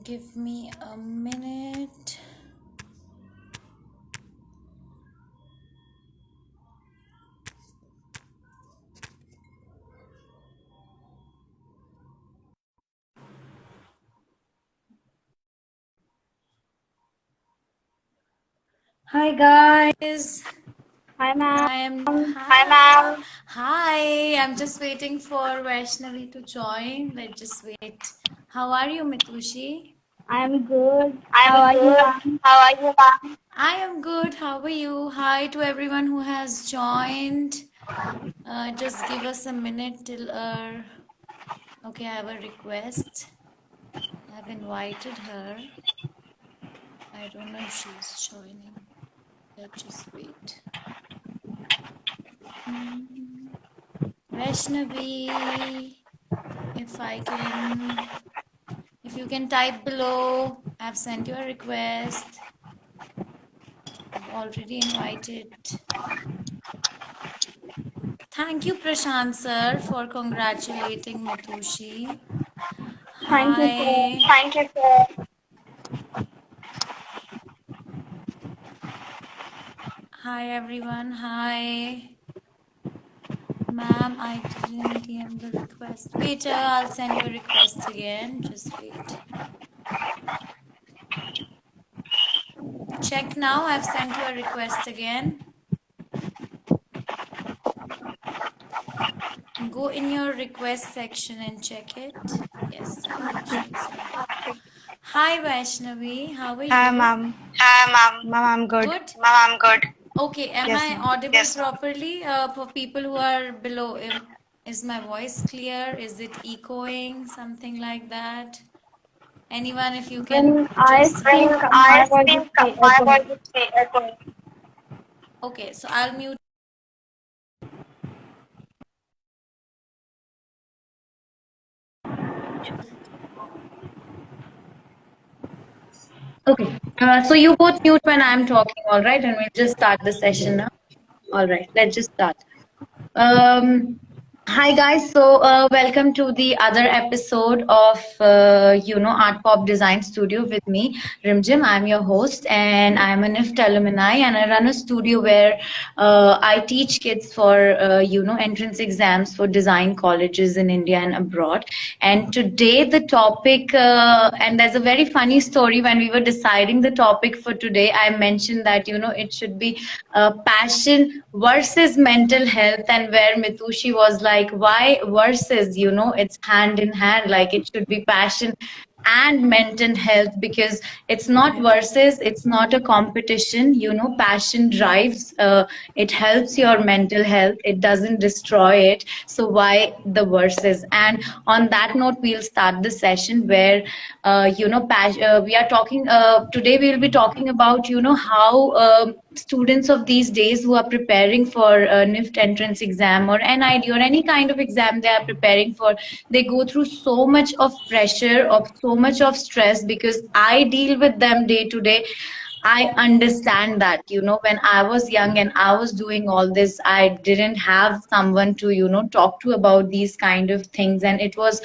Give me a minute. Hi guys. Hi, ma'am. Hi ma'am. Hi. I'm just waiting for Vaishnavi to join. Let's just wait. How are you, Mitushi? I'm good. How I'm are you, good. ma'am? How are you, ma'am? I am good. How are you? Hi to everyone who has joined. Just give us a minute till okay, I have a request. I've invited her. I don't know if she's joining. Let's just wait. Vaishnavi, if you can type below, I've sent you a request. I've already invited. Thank you, Prashant sir, for congratulating Mitushi. Thank you, sir. Hi. Thank you, sir. Hi, everyone. Hi. Ma'am, I didn't DM the request. Wait, I'll send you a request again. Just wait. Check now. I've sent you a request again. Go in your request section and check it. Yes, I think she's here. Hi, Vaishnavi. How are Hi, you? ma'am. Hi, ma'am. Ma'am, I'm good. Good? Ma'am, I'm good. Okay, am Yes, I ma'am. audible Yes. properly for people who are below? Is my voice clear? Is it echoing? Something like that? Anyone, if you can When I just speak, When my I voice is speak, my echoing. voice is echoing. Okay, so I'll mute. Okay, so you both mute when I'm talking, all right? And we'll just start the session now. All right, let's just start. Um, Hi guys, so welcome to the other episode of Art Pop Design Studio with me, Rimjim. I'm your host, and I'm a NIFT alumni, and I run a studio where I teach kids for entrance exams for design colleges in India and abroad. And today the topic, and there's a very funny story when we were deciding the topic for today. I mentioned that it should be passion versus mental health, and where Mitushi was like, why versus, it's hand in hand, like it should be passion and mental health, because it's not versus, it's not a competition. Passion drives, it helps your mental health, it doesn't destroy it. So why the versus? And on that note, we'll start the session where we are talking today we'll be talking about how students of these days who are preparing for a NIFT entrance exam or NID or any kind of exam they are preparing for, they go through so much of pressure, of so much of stress, because I deal with them day to day. I understand that, when I was young and I was doing all this, I didn't have someone to, talk to about these kind of things. And it was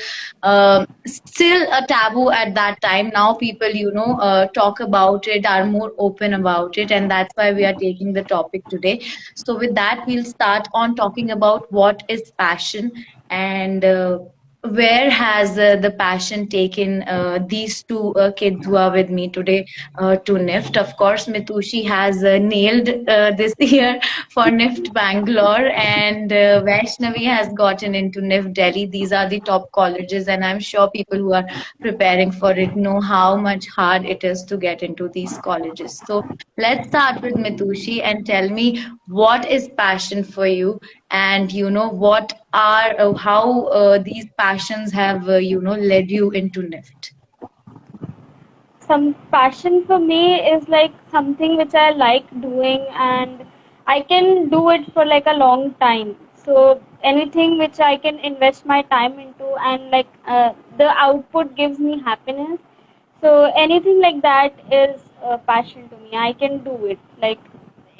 still a taboo at that time. Now people, talk about it, are more open about it. And that's why we are taking the topic today. So with that, we'll start on talking about what is passion, and where has the passion taken these two kids who are with me today to NIFT. Of course, Mitushi has nailed this year for NIFT Bangalore, and Vaishnavi has gotten into NIFT Delhi. These are the top colleges, and I'm sure people who are preparing for it know how much hard it is to get into these colleges. So let's start with Mitushi and tell me, what is passion for you, and what are how these passions have led you into NIFT. Some passion for me is like something which I like doing, and I can do it for like a long time. So anything which I can invest my time into, and like the output gives me happiness. So anything like that is passion to me. I can do it. Like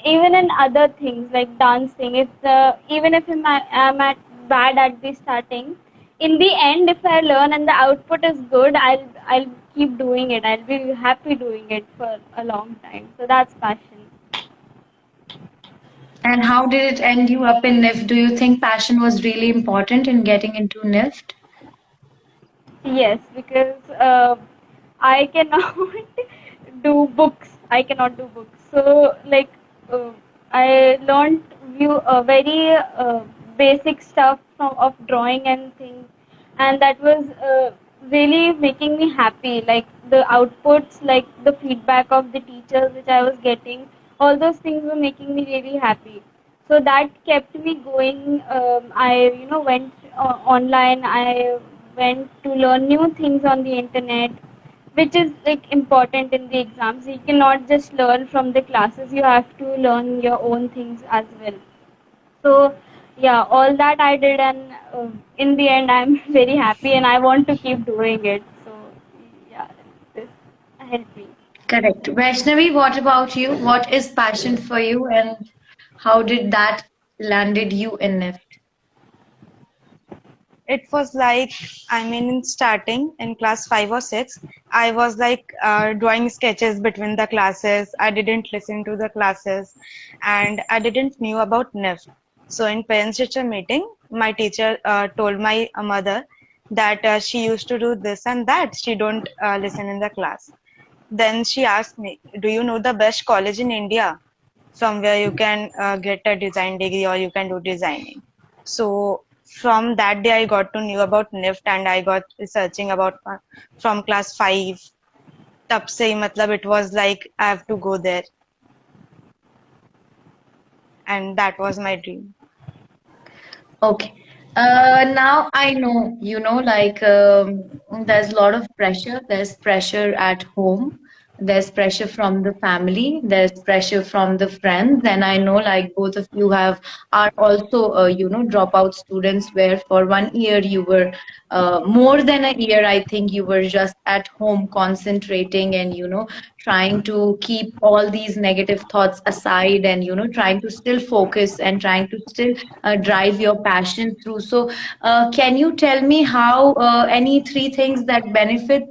even in other things like dancing, if the even if I'm at bad at the starting, in the end if I learn and the output is good, I'll keep doing it. I'll be happy doing it for a long time. So that's passion. And how did it end you up in NIFT? Do you think passion was really important in getting into NIFT? Yes, because I cannot do books. I cannot do books. So like uh, I learned view very basic stuff of drawing and things, and that was really making me happy. Like the outputs, like the feedback of the teachers which I was getting, all those things were making me really happy. So that kept me going. I went online. I went to learn new things on the internet, which is like important in the exams. You cannot just learn from the classes. You have to learn your own things as well. So yeah, all that I did, and in the end, I'm very happy, and I want to keep doing it. So yeah, this helped me. Correct. Vaishnavi, what about you? What is passion for you and how did that landed you in NIFT? It was like, I mean, in starting in class 5 or 6, I was like drawing sketches between the classes. I didn't listen to the classes and I didn't knew about NIFT. So in parents teacher meeting, my teacher told my mother that she used to do this and that. She don't listen in the class. Then she asked me, do you know the best college in India from where you can get a design degree or you can do designing? So from that day, I got to know about NIFT and I got researching about from class 5. तब से ही मतलब it was like I have to go there and that was my dream. Okay. Now I know, like there's a lot of pressure. There's pressure at home. There's pressure from the family. There's pressure from the friends. And I know, like both of you are also, dropout students where for 1 year you were, more than a year, I think you were just at home concentrating and, trying to keep all these negative thoughts aside and, trying to still focus and trying to still drive your passion through. So, can you tell me how any three things that benefit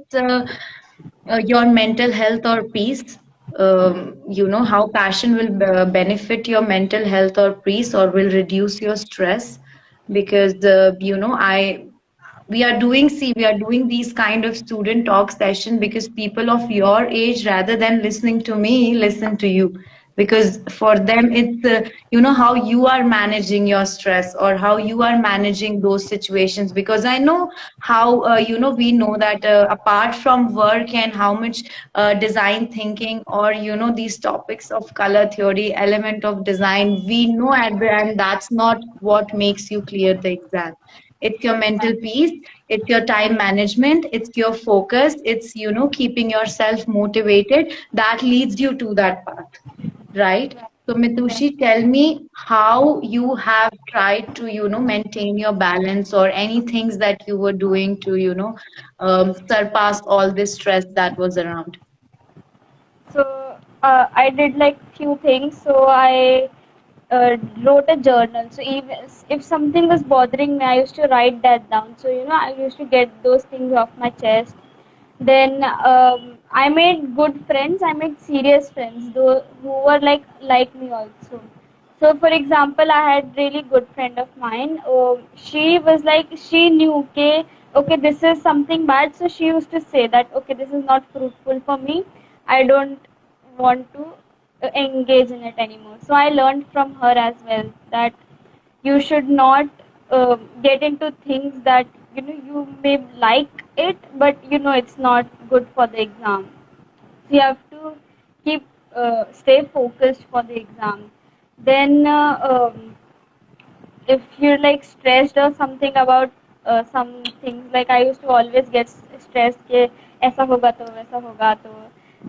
your mental health or peace? How passion will benefit your mental health or peace or will reduce your stress? Because, we are doing these kind of student talk session because people of your age rather than listening to me listen to you, because for them it's how you are managing your stress or how you are managing those situations, because I know how we know that apart from work and how much design thinking or these topics of color theory, element of design, we know at the end that's not what makes you clear the exam. It's your mental peace, it's your time management, it's your focus, it's keeping yourself motivated that leads you to that path, right? So Mitushi, tell me how you have tried to maintain your balance or any things that you were doing to surpass all this stress that was around. So I did like few things. So I wrote a journal. So if something was bothering me, I used to write that down. So I used to get those things off my chest. Then I made good friends. I made serious friends, though who were like me also. So for example, I had really good friend of mine. She was like she knew okay this is something bad. So she used to say that okay this is not fruitful for me. I don't want to engage in it anymore. So I learned from her as well that you should not get into things that you may like it, but it's not good for the exam. So you have to keep stay focused for the exam. Then if you're like stressed or something about some things, like I used to always get stressed ke aisa hoga to waisa hoga to,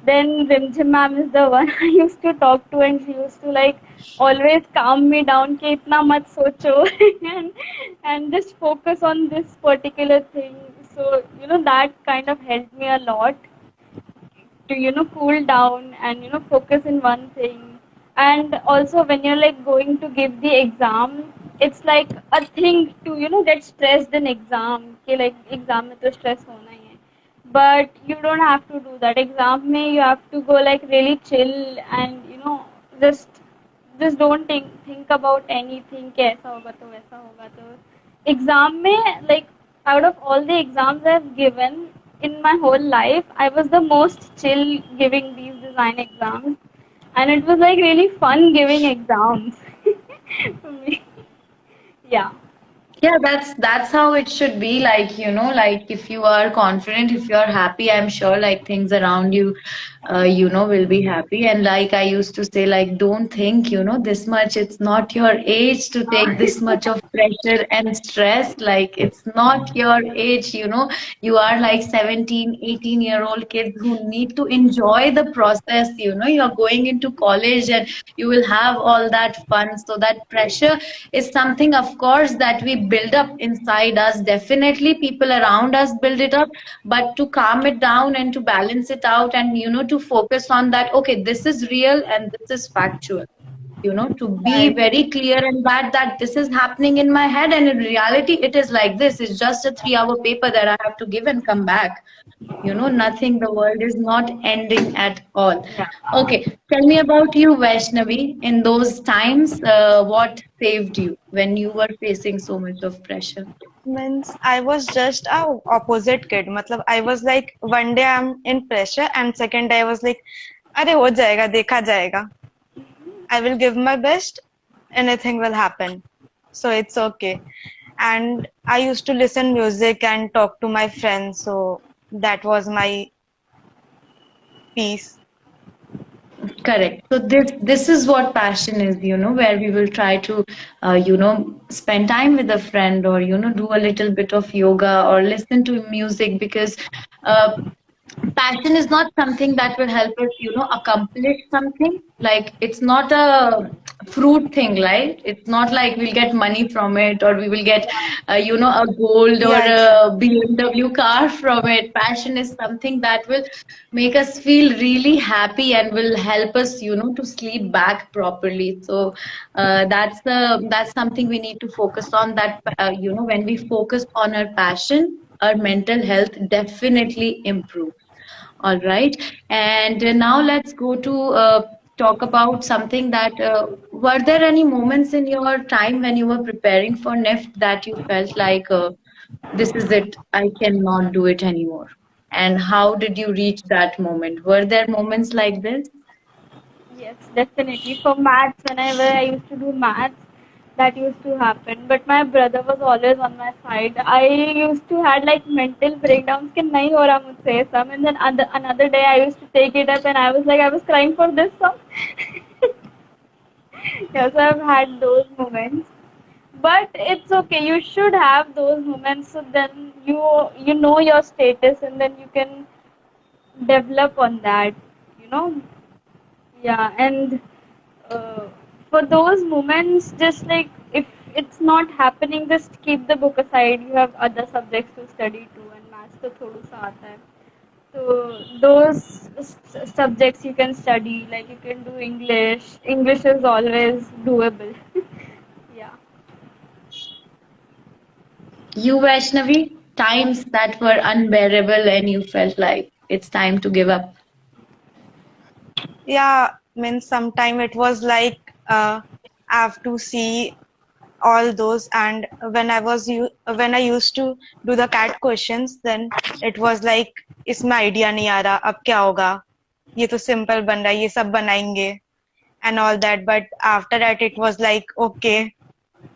then Rimjim ma'am is the one I used to talk to, and she used to like always calm me down ke itna mat socho and just focus on this particular thing. So that kind of helped me a lot to cool down and focus in one thing. And also when you're like going to give the exam, it's like a thing to get stressed in exam ke like exam mein to stress hona hi hai. but you don't have to do that. Exam में you have to go like really chill and just don't think about anything कि ऐसा होगा तो वैसा होगा तो exam में like out of all the exams I've given in my whole life, I was the most chill giving these design exams, and it was like really fun giving exams for me. Yeah. Yeah, that's how it should be. Like, like if you are confident, if you are happy, I'm sure like things around you, will be happy. And like I used to say, like, don't think, this much. It's not your age to take this much of pressure and stress. Like, it's not your age, you are like 17, 18-year-old kids who need to enjoy the process. You're going into college and you will have all that fun. So that pressure is something, of course, that we build up inside us. Definitely people around us build it up, but to calm it down and to balance it out and to focus on that, okay, this is real and this is factual, to be Right. very clear in that this is happening in my head, and in reality it is like this. It's just a 3-hour paper that I have to give and come back. Nothing, the world is not ending at all. Yeah. Okay, tell me about you, Vaishnavi. In those times, what saved you when you were facing so much of pressure? Means I was just a opposite kid. मतलब I was like one day I'm in pressure and second day I was like अरे हो जाएगा देखा जाएगा. I will give my best, anything will happen. So it's okay. And I used to listen music and talk to my friends, so that was my peace. Correct. So this is what passion is, where we will try to, spend time with a friend, or do a little bit of yoga or listen to music, because uh, passion is not something that will help us, accomplish something. Like, it's not a fruit thing, right? It's not like we'll get money from it, or we will get, a gold or Yeah, a exactly. BMW car from it. Passion is something that will make us feel really happy and will help us, to sleep back properly. So that's something we need to focus on. That when we focus on our passion, our mental health definitely improves. All right. And now let's go to talk about something that were there any moments in your time when you were preparing for NIFT that you felt like this is it, I cannot do it anymore? And how did you reach that moment? Were there moments like this? Yes, definitely. For maths, whenever I used to do maths, that used to happen. But my brother was always on my side. I used to had like mental breakdowns कि नहीं हो रहा मुझसे ये सब. And then another day I used to take it up and I was like I was crying for this song. Yes, I've had those moments. But it's okay. You should have those moments so then you know your status and then you can develop on that. You know. Yeah, and uh, for those moments, just like if it's not happening, just keep the book aside. You have other subjects to study too, and maths तो थोड़ा सा आता है. So those subjects you can study, like you can do English. English is always doable. Yeah. You, Vaishnavi, times that were unbearable and you felt like it's time to give up. Yeah, means sometime it was like I have to see all those, and when I used to do the CAT questions, then it was like इसमें idea नहीं आ रहा अब क्या होगा ये तो simple बन रहा है ये सब बनाएंगे and all that, but after that it was like okay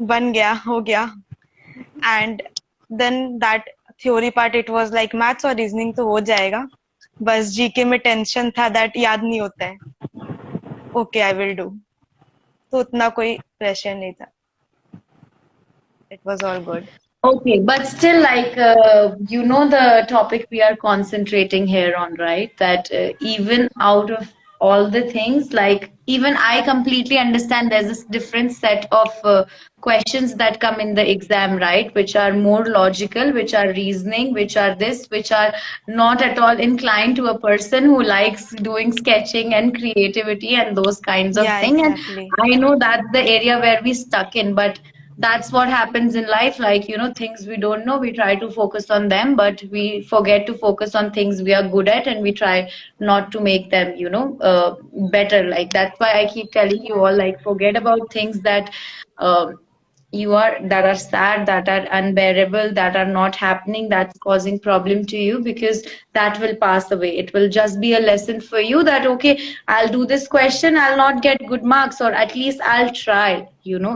बन गया हो गया. And then that theory part it was like maths और reasoning तो हो जाएगा बस जीके में टेंशन था that याद नहीं होता है. Okay, I will do. तो उतना कोई प्रेशर नहीं था. It was all good. Okay, but still, like, the topic we are concentrating here on, right? That even out of all the things, like, even I completely understand there's this different set of questions that come in the exam, right? Which are more logical, which are reasoning, which are this, which are not at all inclined to a person who likes doing sketching and creativity and those kinds of Yeah, thing. And exactly. I know that's the area where we stuck in, but that's what happens in life. Like, things we don't know, we try to focus on them, but we forget to focus on things we are good at, and we try not to make them, better. Like, that's why I keep telling you all, like, forget about things that um, that are sad, that are unbearable, that are not happening, that's causing problem to you, because that will pass away. It will just be a lesson for you that, okay, I'll do this question, I'll not get good marks, or at least I'll try,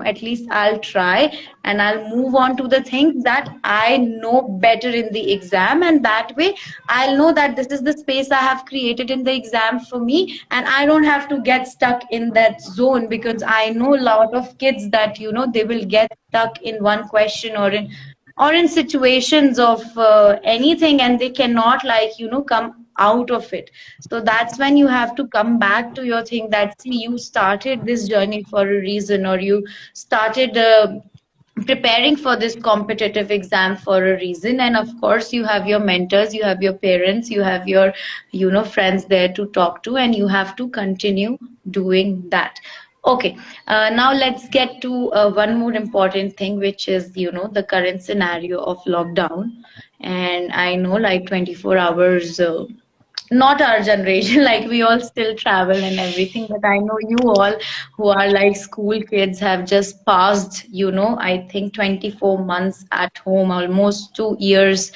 at least I'll try, and I'll move on to the things that I know better in the exam. And that way I'll know that this is the space I have created in the exam for me, and I don't have to get stuck in that zone, because I know a lot of kids that, they will get stuck in one question, or in situations of anything, and they cannot, like, come out of it. So that's when you have to come back to your thing, that see, you started this journey for a reason, or you started preparing for this competitive exam for a reason. And of course, you have your mentors, you have your parents, you have your, friends there to talk to, and you have to continue doing that. Okay, now let's get to one more important thing, which is, the current scenario of lockdown. And I know, like, 24 hours, not our generation, like, we all still travel and everything, but I know you all who are like school kids have just passed, I think 24 months at home, almost 2 years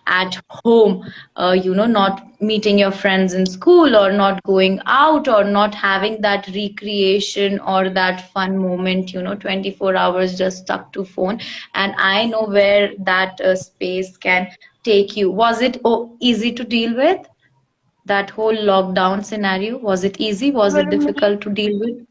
at home, not meeting your friends in school, or not going out, or not having that recreation or that fun moment, 24 hours just stuck to phone. And I know where that space can take you. Was it easy to deal with? That whole lockdown scenario, was it easy? Was For it me, difficult to deal with?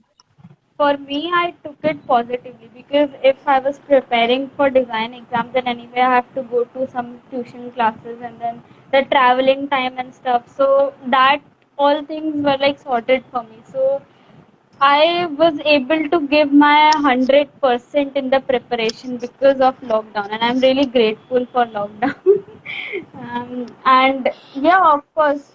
I took it positively because if I was preparing for design exams, then anyway I have to go to some tuition classes and then the traveling time and stuff. So that all things were like sorted for me. So I was able to give my 100% in the preparation because of lockdown, and I'm really grateful for lockdown. And yeah, of course,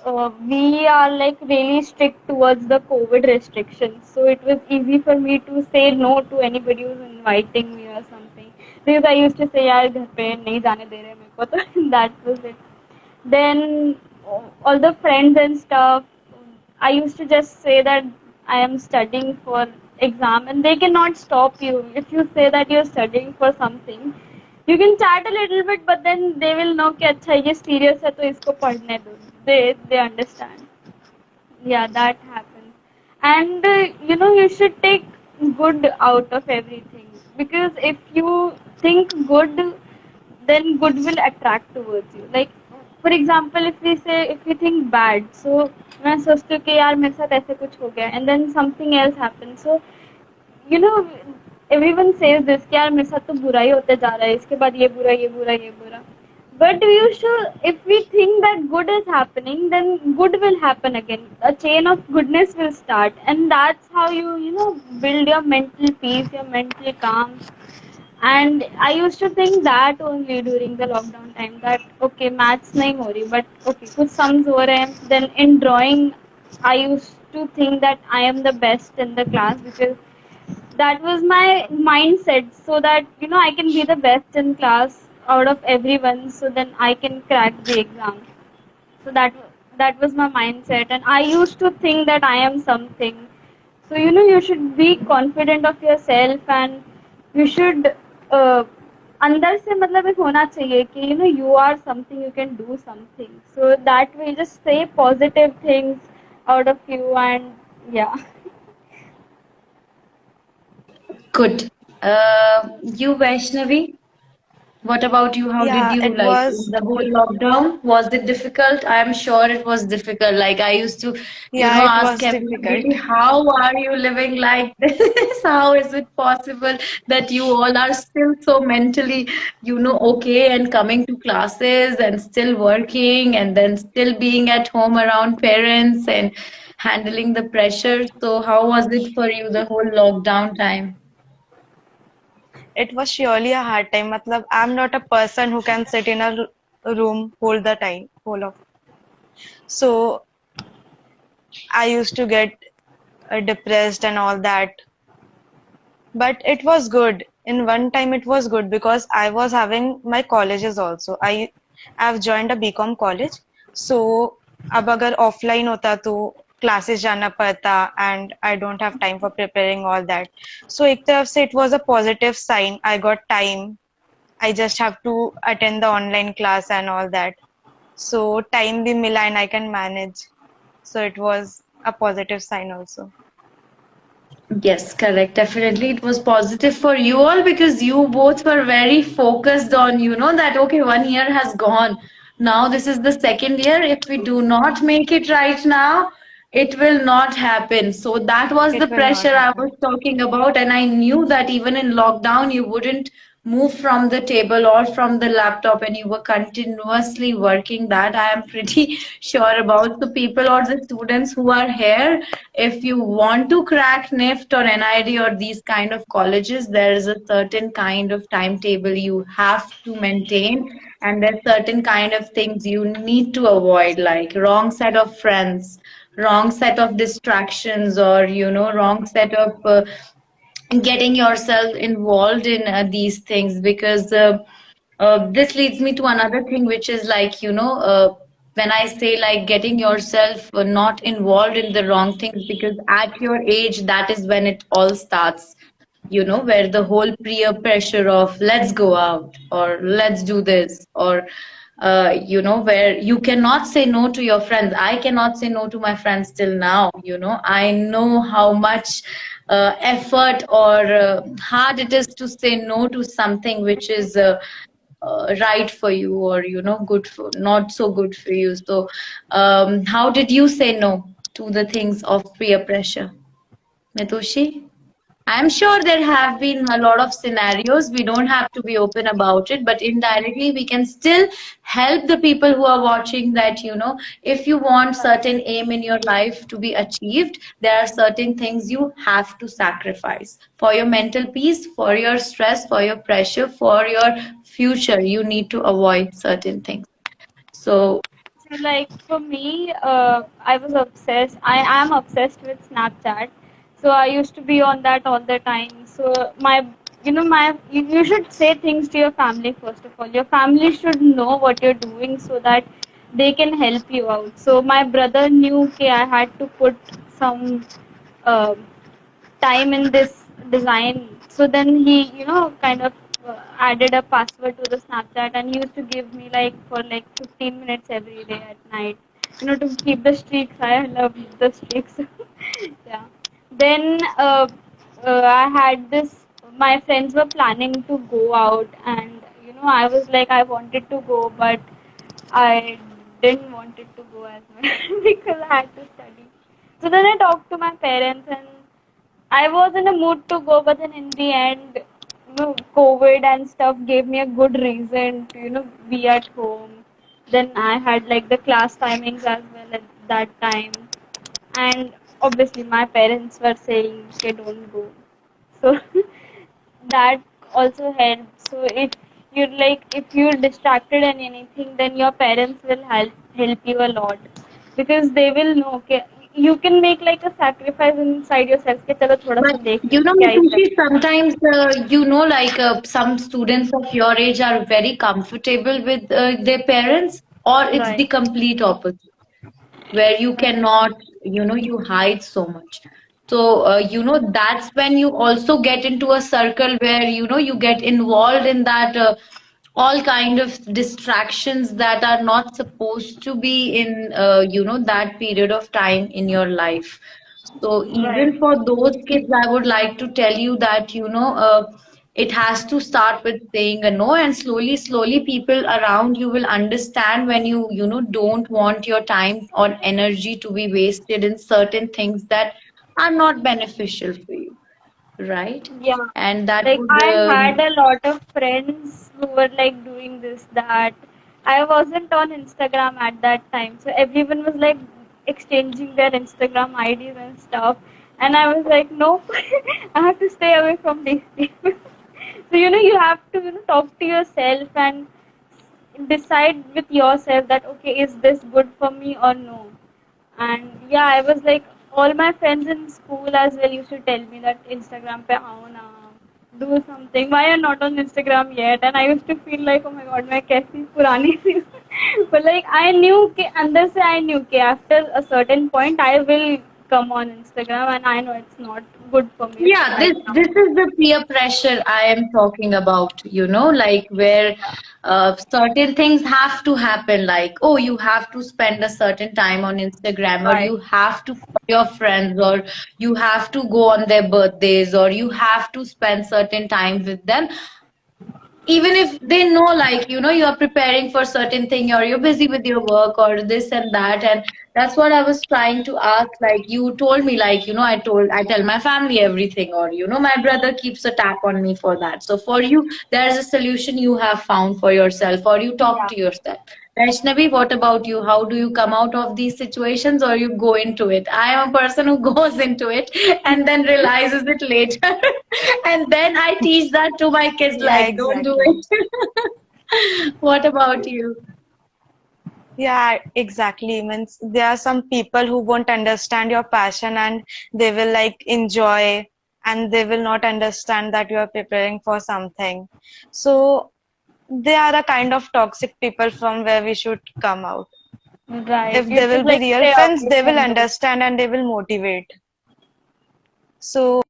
we are like really strict towards the COVID restrictions, so it was easy for me to say no to anybody who's inviting me or something. Because I used to say, "यार घर पे नहीं जाने दे रहे मेरे को," तो that was it. Then all the friends and stuff, I used to just say that I am studying for exam, and they cannot stop you. If you say that you're studying for something, you can chat a little bit, but then they will know कि अच्छा ये serious है तो इसको पढ़ने दो. They understand. Yeah, that happens. And you should take good out of everything, because if you think good, then good will attract towards you. Like, for example, if we think bad, so मैं सोचती हूँ कि यार मेरे साथ ऐसे कुछ हो गया, and then something else happens. So you know everyone says this कि यार मेरे साथ तो बुरा ही होते जा रहा है, इसके बाद ये बुरा ये बुरा ये बुरा. But you should, if we think that good is happening, then good will happen again. A chain of goodness will start, and that's how you build your mental peace, your mental calm. And I used to think that only during the lockdown time, that okay, maths nahi ho rahi, but okay, kuch sums ho rahe hain. Then in drawing, I used to think that I am the best in the class, because that was my mindset, so that I can be the best in class out of everyone, so then I can crack the exam. So that was my mindset, and I used to think that I am something. So you should be confident of yourself, and you should अंदर से मतलब एक होना चाहिए कि you are something, you can do something. So that way just say positive things out of you, and yeah. Good. You, Vaishnavi, what about you? How did Yeah, you it like in was. the whole lockdown? Was it difficult? I'm sure it was difficult. Like, I used to, Yeah, it ask was difficult. everybody, how are you living like this? How is it possible that you all are still so mentally, okay, and coming to classes and still working, and then still being at home around parents and handling the pressure? So how was it for you the whole lockdown time? It was surely a hard time. Matlab, I'm not a person who can sit in a room whole of. So I used to get depressed and all that. But it was good. in one time it was good because I was having my colleges also. I've joined a BCom college, so अब अगर offline होता तो classes जाना पड़ता and I don't have time for preparing all that. So एक तरफ से it was a positive sign. I got time. I just have to attend the online class and all that. So time भी मिला and I can manage. So it was a positive sign also. Yes, correct. Definitely, it was positive for you all because you both were very focused on, that okay, 1 year has gone. Now this is the second year. If we do not make it right now, it will not happen. So that was It the will not pressure I was happen. talking about, and I knew that even in lockdown, you wouldn't move from the table or from the laptop, and you were continuously working that. I am pretty sure about the people or the students who are here. If you want to crack NIFT or NID or these kind of colleges, there is a certain kind of timetable you have to maintain, and there's certain kind of things you need to avoid, like wrong set of friends, wrong set of distractions, or wrong set of getting yourself involved in these things, because this leads me to another thing, which is like, when I say like getting yourself not involved in the wrong things, because at your age, that is when it all starts, where the whole peer pressure of let's go out or let's do this, or where you cannot say no to your friends. I cannot say no to my friends till now. I know how much effort or hard it is to say no to something which is right for you, or good for not so good for you. So how did you say no to the things of peer pressure, Mitoshi? I'm sure there have been a lot of scenarios. We don't have to be open about it, but indirectly we can still help the people who are watching that, if you want certain aim in your life to be achieved, there are certain things you have to sacrifice for your mental peace, for your stress, for your pressure, for your future. You need to avoid certain things. So, So like for me, I was obsessed. I am obsessed with Snapchat. So I used to be on that all the time. So you should say things to your family first of all. Your family should know what you're doing so that they can help you out. So my brother knew that I had to put some uh, time in this design. So then he, kind of added a password to the Snapchat and he used to give me like for like 15 minutes every day at night, to keep the streaks. I love the streaks. Yeah. Then I had this. My friends were planning to go out, and I was like, I wanted to go, but I didn't want it to go as well because I had to study. So then I talked to my parents and I was in a mood to go, but then in the end, COVID and stuff gave me a good reason to, be at home. Then I had like the class timings as well at that time. And obviously, my parents were saying, okay, don't go. So that also helps. So if you're distracted in anything, then your parents will help you a lot because they will know. Okay, you can make like a sacrifice inside yourself. कि चलो थोड़ा but सा देख लेते हैं, क्या ही Mitushi, करें. sometimes like some students of your age are very comfortable with their parents, or it's the Right. complete opposite, where you Right. cannot, you hide so much. So, that's when you also get into a circle where, you get involved in that all kind of distractions that are not supposed to be in, that period of time in your life. So Right. even for those kids, I would like to tell you that, it has to start with saying a no, and slowly, slowly people around you will understand when you don't want your time or energy to be wasted in certain things that are not beneficial for you, right? Yeah. And that Like would, I had a lot of friends who were like doing this, that. I wasn't on Instagram at that time. So everyone was like exchanging their Instagram IDs and stuff. And I was like, nope, I have to stay away from these people. So you have to talk to yourself and decide with yourself that okay, is this good for me or no? And yeah, I was like, all my friends in school as well used to tell me that Instagram pe aao na, do something. Why you're not on Instagram yet? And I used to feel like, oh my god, मैं कैसी पुरानी सी. But like I knew कि अंदर से I knew कि after a certain point I will come on Instagram, and I know it's not good for me Yeah, this right now. this is the peer pressure I am talking about, like where certain things have to happen, like, oh, you have to spend a certain time on Instagram, or Right. you have to follow your friends, or you have to go on their birthdays, or you have to spend certain time with them, even if they know, like, you are preparing for certain thing, or you're busy with your work or this and that. And that's what I was trying to ask. Like, you told me, like, I tell my family everything, or my brother keeps a tap on me for that. So for you, there's a solution you have found for yourself, or you talk Yeah. to yourself. Vaishnavi, what about you? How do you come out of these situations, or you go into it? I am a person who goes into it and then realizes it later. And then I teach that to my kids, Yeah, like, don't do exactly. it. What about you? Yeah, exactly. Means there are some people who won't understand your passion and they will like enjoy and they will not understand that you are preparing for something. So they are a kind of toxic people from where we should come out. Right. If You they should will be like real stay friends, away they will from those. understand and they will motivate. So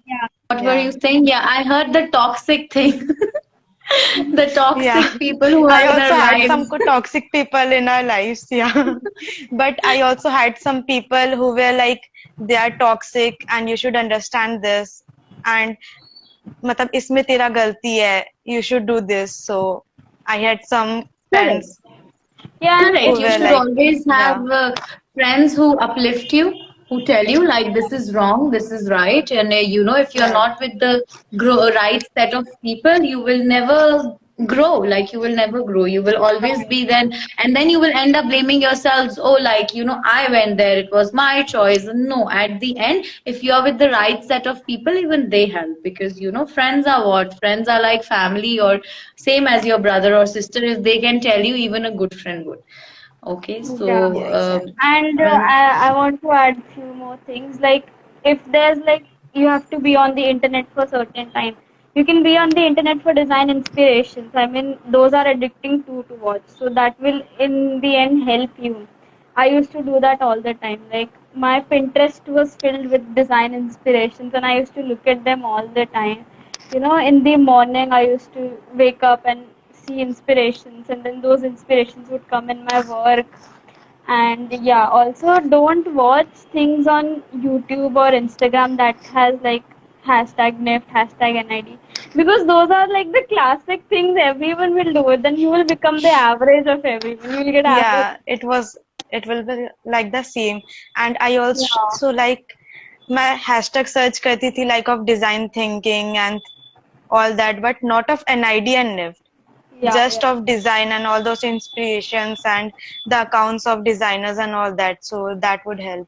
Yeah. What were yeah. you saying? Yeah, I heard the toxic thing. The Yeah, toxic people who are I in also our had some lives. toxic people in our lives, yeah. But I also had some people who were like, they are toxic and you should understand this. And मतलब इसमें तेरा गलती है, you should do this. So I had some Correct. friends Yeah, and who Correct. You were should like, always yeah, have friends who uplift you, who tell you, like, this is wrong, this is right. And if you're right, not with the right set of people, you will never grow. Like, you will never grow. You will always be then, and then you will end up blaming yourselves. Oh, like, I went there. It was my choice. No, at the end, if you are with the right set of people, even they help, because friends are what? Friends are like family, or same as your brother or sister. If they can tell you, even a good friend would. Okay, yeah. so yeah, exactly. And um, I want to add few more things. Like if there's like you have to be on the internet for certain time. You can be on the internet for design inspirations. I mean, those are addicting too to watch. So that will in the end help you. I used to do that all the time. Like my Pinterest was filled with design inspirations, and I used to look at them all the time. In the morning, I used to wake up and see inspirations, and then those inspirations would come in my work. And yeah, also don't watch things on YouTube or Instagram that has like hashtag NIFT, hashtag NID, because those are like the classic things everyone will do it. Then you will become the average of everyone. You will get average. Yeah, it will be like the same. And I Yeah, also like my hashtag search करती थी like of design thinking and all that, but not of NID and NIFT. yeah, Just yeah. of design and all those inspirations and the accounts of designers and all that. So that would help.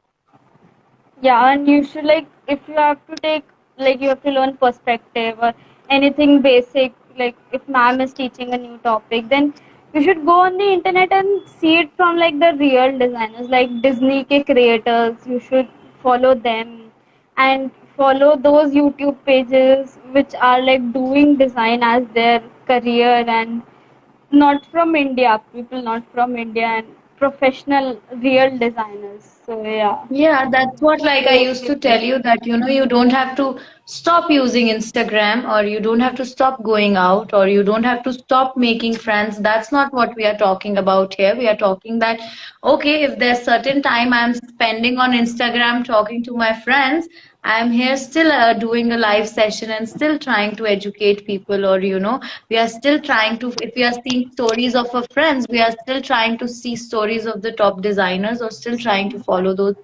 Yeah, and you should like if you have to take like you have to learn perspective or anything basic. Like if ma'am is teaching a new topic, then you should go on the internet and see it from like the real designers, like Disney ke creators. You should follow them and follow those YouTube pages which are like doing design as their career, and not from India, people not from India, and professional real designers. So yeah. yeah, that's what, like, I Those used to tell people. you, that you don't have to stop using Instagram, or you don't have to stop going out, or you don't have to stop making friends. That's not what we are talking about here. We are talking that, okay, if there's certain time I'm spending on Instagram talking to my friends, I'm here still doing a live session and still trying to educate people, or we are still trying to, if we are seeing stories of our friends, we are still trying to see stories of the top designers, or still trying to follow those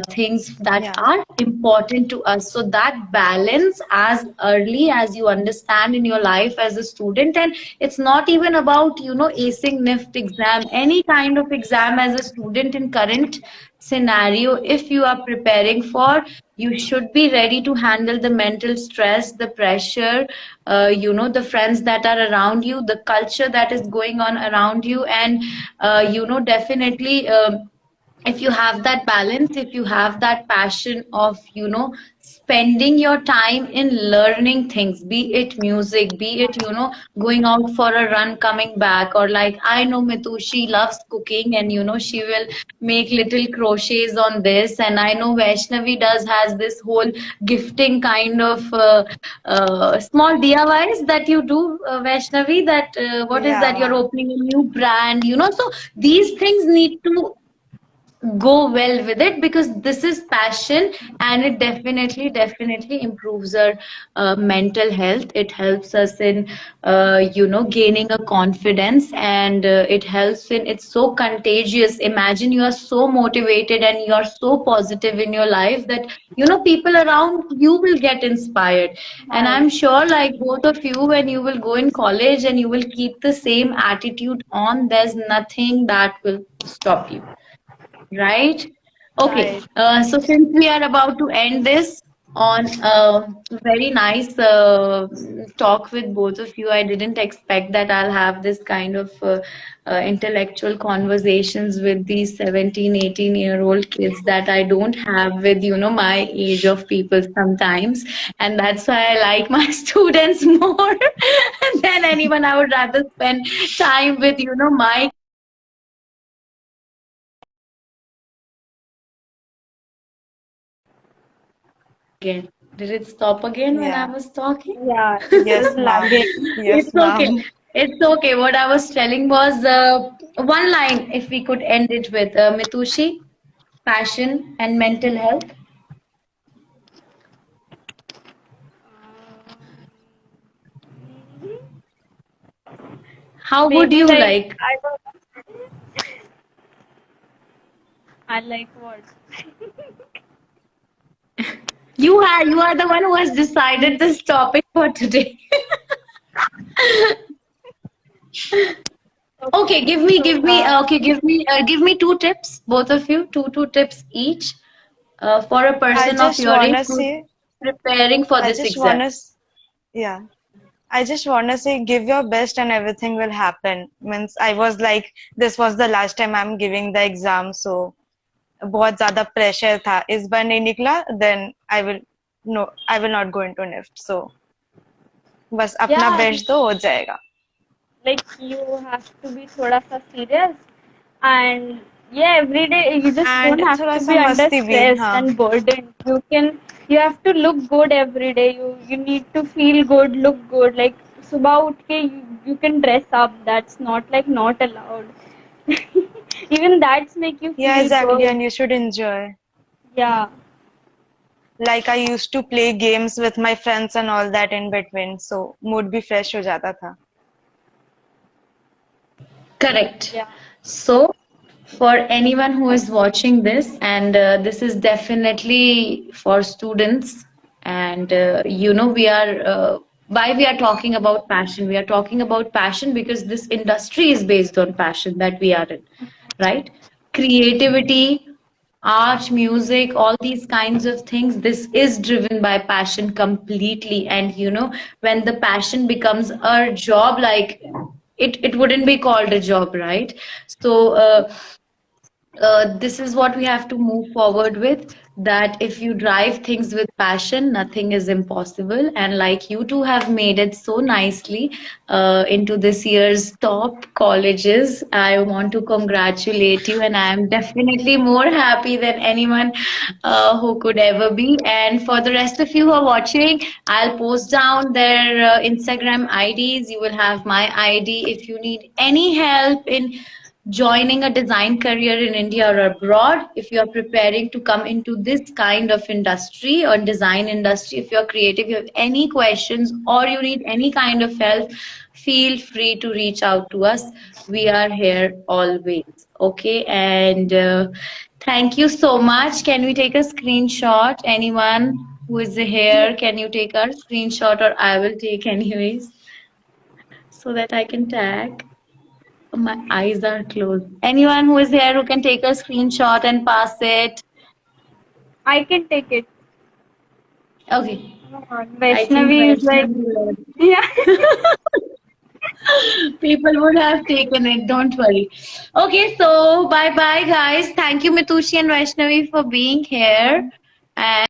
things that Yeah. are important to us. So that balance as early as you understand in your life as a student, and it's not even about acing NIFT exam, any kind of exam as a student in current scenario. If you are preparing for, you should be ready to handle the mental stress, the pressure, the friends that are around you, the culture that is going on around you, and definitely. If you have that balance, if you have that passion of spending your time in learning things, be it music, be it going out for a run, coming back, or like I know Mitu, she loves cooking, and she will make little crochets on this, and I know Vaishnavi does has this whole gifting kind of small DIYs that you do, Vaishnavi, that what is that, you're Yeah. opening a new brand, so these things need to go well with it, because this is passion, and it definitely improves our mental health. It helps us in gaining a confidence, and it helps in, it's so contagious. Imagine you are so motivated and you are so positive in your life that people around you will get inspired. And Right. I'm sure, like both of you, when you will go in college and you will keep the same attitude on, there's nothing that will stop you. Right? Okay. Right. So since we are about to end this on a very nice talk with both of you, I didn't expect that I'll have this kind of intellectual conversations with these 17, 18-year-old kids that I don't have with, my age of people sometimes. And that's why I like my students more than anyone. I would rather spend time with, my again. Did it stop again when I Yeah. was talking? Yeah, it was Yes, ma'am. lagging. Yes, It's okay. ma'am. It's okay. What I was telling was one line, if we could end it with Mitushi, passion and mental health. How would Maybe you like like? I don't. I like what? You are the one who has decided this topic for today. Okay, Okay, so give me two tips, both of you, two tips each, for a I person of just your age wanna who's say, preparing for I this just exam. wanna, yeah. I just wanna say, give your best and everything will happen. Means I was like, this was the last time I'm giving the exam, so बहुत ज़्यादा pressure था. इस बार नहीं निकला, then I will, no, I will not go into NIFT. So बस अपना yeah, best दो हो जाएगा. like you have to be थोड़ा सा serious and yeah, every day you just And don't have थोड़ा to सा be under मस्ती भी, stress हाँ. and burdened. You have to look good every day. You need to feel good, look good. Like सुबह उठ के you can dress up. That's not like not allowed. Even that's make you Yeah, feel exactly, good. and you should enjoy. Yeah. Like I used to play games with my friends and all that in between, so mood भी fresh हो जाता था. Correct. Yeah. So, for anyone who is watching this, and this is definitely for students, and why we are talking about passion. We are talking about passion because this industry is based on passion that we are in, right? Creativity, art, music, all these kinds of things, this is driven by passion completely. And when the passion becomes our job, like it wouldn't be called a job, right? So this is what we have to move forward with, that if you drive things with passion, nothing is impossible. And like you two have made it so nicely into this year's top colleges, I want to congratulate you, and I am definitely more happy than anyone who could ever be. And for the rest of you who are watching, I'll post down their Instagram IDs. You will have my ID if you need any help in joining a design career in India or abroad, if you are preparing to come into this kind of industry or design industry, if you're creative, you have any questions or you need any kind of help, feel free to reach out to us. We are here always. Okay, and thank you so much. Can we take a screenshot? Anyone who is here, can you take our screenshot, or I will take anyways so that I can tag? My eyes are closed. Anyone who is here who can take a screenshot and pass it? I can take it. Okay. Oh my God, I think Vaishnavi is like, yeah. people would have taken it. Don't worry. Okay, so bye bye, guys. Thank you, Mitushi and Vaishnavi, for being here. And